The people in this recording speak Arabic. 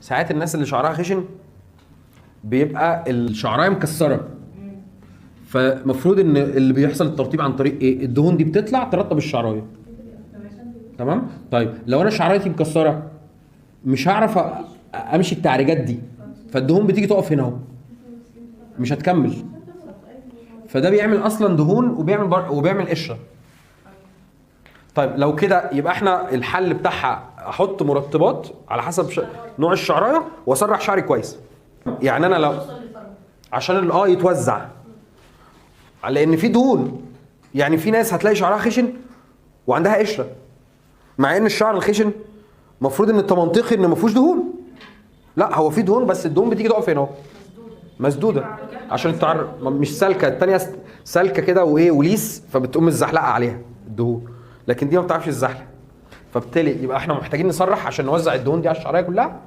ساعات الناس اللي شعرها خشن بيبقى الشعرايه مكسره، فمفروض ان اللي بيحصل الترطيب عن طريق ايه؟ الدهون دي بتطلع ترطب الشعرايه. تمام؟ طيب لو انا شعرايتي مكسره مش هعرف امشي التعريجات دي، فالدهون بتيجي تقف هنا اهو، مش هتكمل، فده بيعمل اصلا دهون وبيعمل قشره. طيب لو كده يبقى احنا الحل بتاعها احط مرطبات على حسب نوع الشعرايه واسرح شعري كويس. يعني انا لو عشان يتوزع، لان في دهون. يعني في ناس هتلاقي شعرها خشن وعندها قشره، مع ان الشعر الخشن المفروض ان منطقي ان ما فيهوش دهون. لا، هو في دهون بس الدهون بتيجي تقف هنا اهو مسدوده عشان مش سالكه. الثانيه سالكه كده وايه وليس، فبتقوم مزحلقه عليها الدهون، لكن دي ما بتعرفش تزحلق. فبالتالي يبقى احنا محتاجين نسرح عشان نوزع الدهون دي على الشعريه كلها.